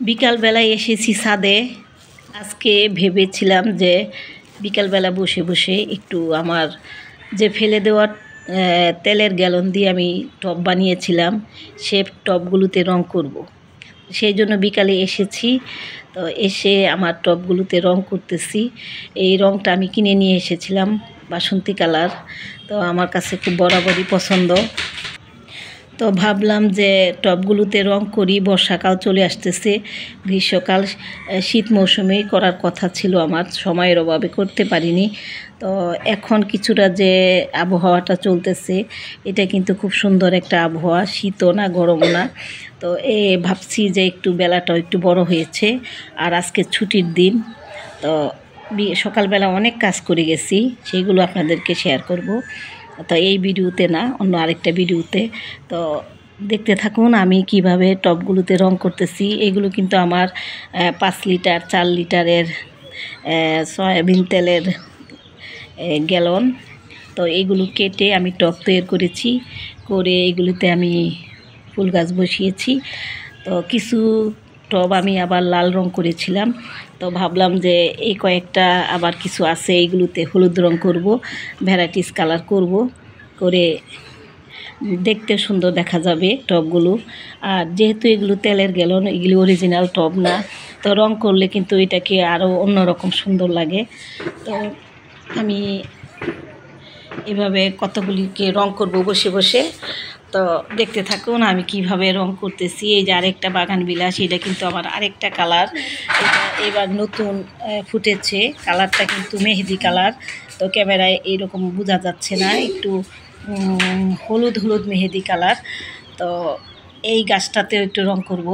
বিকালবেলায় এসেছি ছাদে। আজকে ভেবেছিলাম যে বিকালবেলা বসে বসে একটু আমার যে ফেলে দেওয়া তেলের গ্যালন দিয়ে আমি টব বানিয়েছিলাম, সে টবগুলোতে রং করব। সেই জন্য বিকালে এসেছি। তো এসে আমার টবগুলোতে রং করতেছি। এই রংটা আমি কিনে নিয়ে এসেছিলাম, বাসন্তী কালার। তো আমার কাছে খুব বরাবরই পছন্দ। তো ভাবলাম যে টবগুলোতে রং করি। বর্ষাকাল চলে আসতেছে, গ্রীষ্মকাল শীত মৌসুমেই করার কথা ছিল, আমার সময়ের অভাবে করতে পারিনি। তো এখন কিছুটা যে আবহাওয়াটা চলতেছে, এটা কিন্তু খুব সুন্দর একটা আবহাওয়া, শীতও না গরমও না। তো ভাবছি যে একটু বেলাটাও একটু বড় হয়েছে, আর আজকে ছুটির দিন। তো সকালবেলা অনেক কাজ করে গেছি, সেইগুলো আপনাদেরকে শেয়ার করব। তো এই ভিডিওতে না, অন্য আরেকটা ভিডিওতে। তো দেখতে থাকুন আমি কিভাবে টবগুলোতে রং করতেছি। এগুলো কিন্তু আমার 5 লিটার 4 লিটারের সয়াবিন তেলের গ্যালন। তো এইগুলো কেটে আমি টব তৈরি করেছি, করে এগুলিতে আমি ফুল গাছ বসিয়েছি। তো কিছু টব আমি আবার লাল রং করেছিলাম। তো ভাবলাম যে এই কয়েকটা আবার কিছু আছে, এইগুলোতে হলুদ রং করব, ভ্যারাইটিস কালার করব, করে দেখতে সুন্দর দেখা যাবে টবগুলো। আর যেহেতু এগুলো তেলের গ্যালন, এগুলি অরিজিনাল টব না, তো রং করলে কিন্তু এটাকে আরও অন্যরকম সুন্দর লাগে। তো আমি এভাবে কতগুলিকে রং করব বসে বসে। তো দেখতে থাকুন আমি কিভাবে রং করতেছি। এই যে আরেকটা বাগান বিলাস, এটা কিন্তু আমার আরেকটা কালার। এটা এবার নতুন ফুটেছে, কালারটা কিন্তু মেহেদি কালার। তো ক্যামেরায় এইরকম বোঝা যাচ্ছে না, একটু হলুদ হলুদ মেহেদি কালার। তো এই গাছটাতেও একটু রং করব।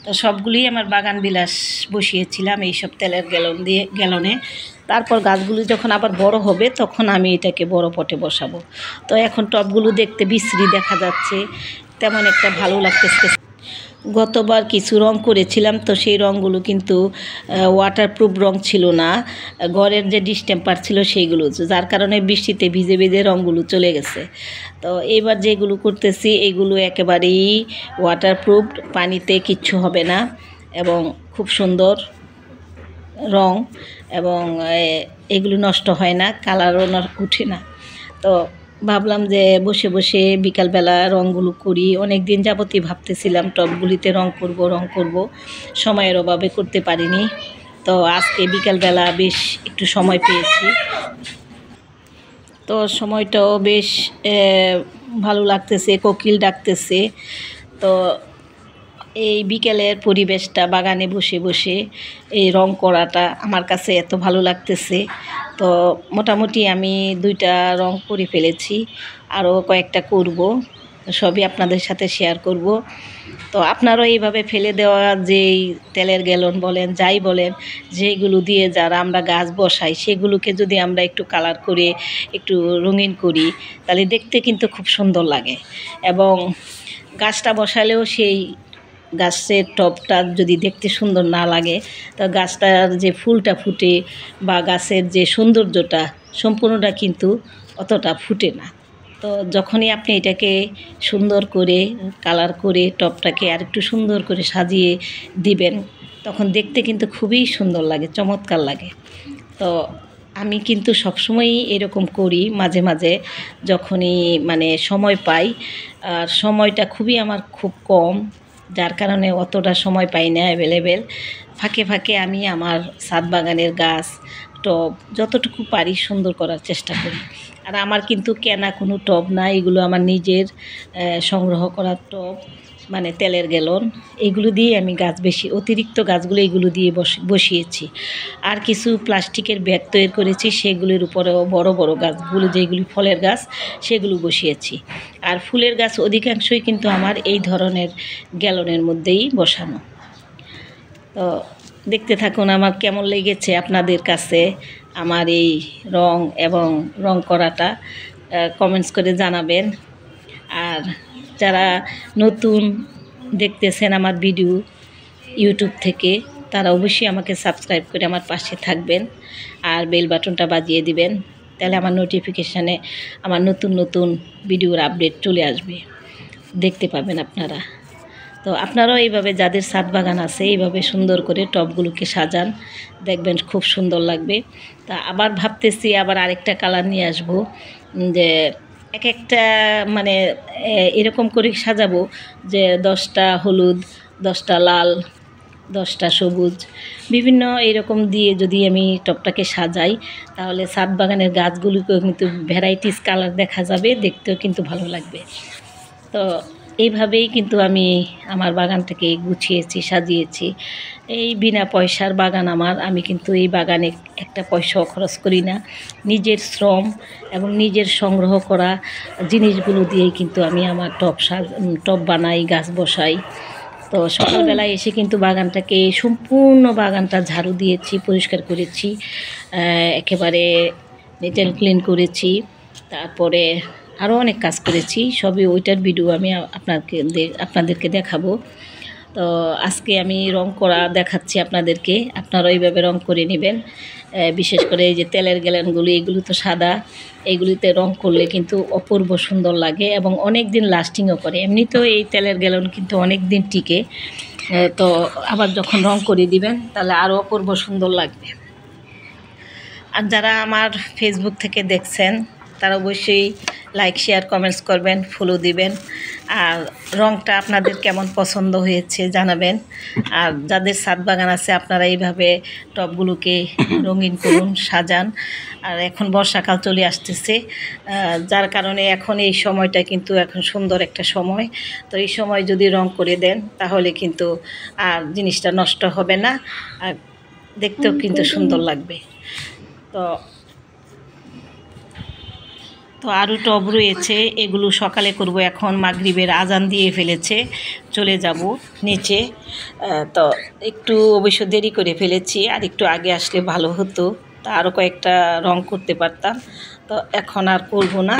তো সবগুলি আমার বাগান বিলাস বসিয়েছিলাম এইসব তেলের গ্যালনে। তারপর গাছগুলি যখন আবার বড় হবে, তখন আমি এটাকে বড় পটে বসাবো। তো এখন টবগুলো দেখতে বিশ্রী দেখা যাচ্ছে, তেমন একটা ভালো লাগতেছে। গতবার কিছু রং করেছিলাম, তো সেই রঙগুলো কিন্তু ওয়াটারপ্রুফ রং ছিল না, ঘরের যে ডিস্টেম্পার ছিল সেইগুলো, যার কারণে বৃষ্টিতে ভিজে ভিজে রঙগুলো চলে গেছে। তো এবার যেগুলো করতেছি এগুলো একেবারেই ওয়াটারপ্রুফ, পানিতে কিচ্ছু হবে না, এবং খুব সুন্দর রং, এবং এগুলো নষ্ট হয় না, কালারও উঠে না। তো ভাবলাম যে বসে বসে বিকালবেলা রঙগুলো করি। অনেক দিন যাবতই ভাবতেছিলাম টবগুলিতে রং করব, সময়ের অভাবে করতে পারিনি। তো আজকে বিকালবেলা বেশ একটু সময় পেয়েছি, তো সময়টাও বেশ ভালো লাগতেছে, কোকিল ডাকতেছে। তো এই বিকেলের পরিবেশটা, বাগানে বসে বসে এই রং করাটা আমার কাছে এত ভালো লাগতেছে। তো মোটামুটি আমি 2টা রং করে ফেলেছি, আরও কয়েকটা করব, সবই আপনাদের সাথে শেয়ার করব। তো আপনারাও এইভাবে ফেলে দেওয়া যেই তেলের গ্যালন বলেন, যাই বলেন, যেগুলো দিয়ে যারা আমরা গাছ বসাই, সেগুলোকে যদি আমরা একটু কালার করে একটু রঙিন করি, তাহলে দেখতে কিন্তু খুব সুন্দর লাগে। এবং গাছটা বসালেও সেই গাছের টবটা যদি দেখতে সুন্দর না লাগে, তো গাছটার যে ফুলটা ফুটে বা গাছের যে সৌন্দর্যটা, সম্পূর্ণটা কিন্তু অতটা ফুটে না। তো যখনই আপনি এটাকে সুন্দর করে কালার করে টবটাকে আর একটু সুন্দর করে সাজিয়ে দিবেন, তখন দেখতে কিন্তু খুবই সুন্দর লাগে, চমৎকার লাগে। তো আমি কিন্তু সবসময়ই এরকম করি, মাঝে মাঝে যখনই মানে সময় পাই। আর সময়টা খুবই আমার খুব কম, যার কারণে অতটা সময় পাই না অ্যাভেলেবেল। ফাঁকে ফাঁকে আমি আমার ছাদ বাগানের গাছ, টব যতটুকু পারি সুন্দর করার চেষ্টা করি। আর আমার কিন্তু কেনা কোনো টব না, এগুলো আমার নিজের সংগ্রহ করার টব, মানে তেলের গ্যালন। এগুলো দিয়ে আমি গাছ বেশি, অতিরিক্ত গাছগুলো এগুলো দিয়ে বসিয়েছি। আর কিছু প্লাস্টিকের ব্যাগ তৈরি করেছি, সেগুলির উপরেও বড় বড় গাছগুলো, যেগুলি ফলের গাছ, সেগুলো বসিয়েছি। আর ফুলের গাছ অধিকাংশই কিন্তু আমার এই ধরনের গ্যালনের মধ্যেই বসানো। তো দেখতে থাকুন আমার কেমন লেগেছে আপনাদের কাছে আমার এই রং এবং রং করাটা, কমেন্টস করে জানাবেন। আর যারা নতুন দেখতেছেন আমার ভিডিও ইউটিউব থেকে, তারা অবশ্যই আমাকে সাবস্ক্রাইব করে আমার পাশে থাকবেন, আর বেল বাটনটা বাজিয়ে দিবেন, তাহলে আমার নোটিফিকেশানে আমার নতুন নতুন ভিডিওর আপডেট চলে আসবে, দেখতে পাবেন আপনারা। তো আপনারাও এইভাবে যাদের ছাদ বাগান আছে এইভাবে সুন্দর করে টবগুলোকে সাজান, দেখবেন খুব সুন্দর লাগবে। তা আবার ভাবতেছি আবার আরেকটা কালার নিয়ে আসবো, যে এক একটা মানে এরকম করে সাজাবো যে 10টা হলুদ, 10টা লাল, 10টা সবুজ, বিভিন্ন এইরকম দিয়ে যদি আমি টবটাকে সাজাই তাহলে ছাদ বাগানের গাছগুলোকেও কিন্তু ভ্যারাইটিস কালার দেখা যাবে, দেখতেও কিন্তু ভালো লাগবে। তো এইভাবেই কিন্তু আমি আমার বাগানটাকে গুছিয়েছি, সাজিয়েছি। এই বিনা পয়সার বাগান আমার, আমি কিন্তু এই বাগানে একটা পয়সাও খরচ করি না। নিজের শ্রম এবং নিজের সংগ্রহ করা জিনিসগুলো দিয়েই কিন্তু আমি আমার টব বানাই, গাছ বসাই। তো সকালবেলায় এসে কিন্তু বাগানটাকে সম্পূর্ণ বাগানটা ঝাড়ু দিয়েছি, পরিষ্কার করেছি, একেবারে নিট অ্যান্ড ক্লিন করেছি। তারপরে আরও অনেক কাজ করেছি, সবই ওইটার ভিডিও আমি আপনাদেরকে দেখাবো। তো আজকে আমি রং করা দেখাচ্ছি আপনাদেরকে, আপনারা এইভাবে রং করে নেবেন। বিশেষ করে এই যে তেলের গ্যালনগুলো, এগুলো তো সাদা, এইগুলিতে রং করলে কিন্তু অপূর্ব সুন্দর লাগে এবং অনেক দিন লাস্টিংও করে। এমনিতেও এই তেলের গ্যালন কিন্তু অনেক দিন টিকে, তো আবার যখন রং করে দিবেন তাহলে আরও অপূর্ব সুন্দর লাগবে। আর যারা আমার ফেসবুক থেকে দেখছেন তারা অবশ্যই লাইক, শেয়ার, কমেন্টস করবেন, ফলো দিবেন। আর রংটা আপনাদের কেমন পছন্দ হয়েছে জানাবেন। আর যাদের ছাদ বাগান আছে আপনারা এইভাবে টবগুলোকে রঙিন করুন, সাজান। আর এখন বর্ষাকাল চলে আসতেছে, যার কারণে এখন এই সময়টা কিন্তু এখন সুন্দর একটা সময়। তো এই সময় যদি রং করে দেন তাহলে কিন্তু আর জিনিসটা নষ্ট হবে না, আর দেখতেও কিন্তু সুন্দর লাগবে। তো আরও টব রয়েছে, এগুলো সকালে করব। এখন মাগরিবের আজান দিয়ে ফেলেছে, চলে যাব নিচে। তো একটু অবশ্য দেরি করে ফেলেছি, আর একটু আগে আসলে ভালো হতো, তা আরও কয়েকটা রং করতে পারতাম। তো এখন আর করব না,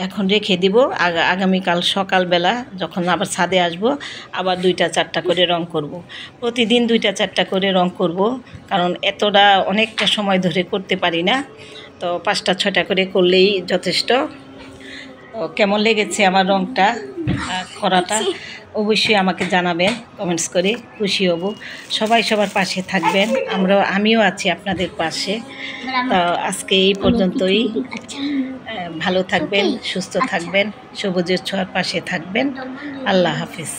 এখন রেখে দিব। আগামীকাল সকালবেলা যখন আবার ছাদে আসব আবার 2টা-4টা করে রং করব। প্রতিদিন 2টা-4টা করে রং করব, কারণ এতটা অনেকটা সময় ধরে করতে পারি না। তো 5টা-6টা করে করলেই যথেষ্ট। তো কেমন লেগেছে আমার রংটা করাটা অবশ্যই আমাকে জানাবেন কমেন্টস করে, খুশি হব। সবাই সবার পাশে থাকবেন, আমিও আছি আপনাদের পাশে। তো আজকে এই পর্যন্তই। ভালো থাকবেন, সুস্থ থাকবেন, সবুজের ছোঁয়ার পাশে থাকবেন। আল্লাহ হাফিজ।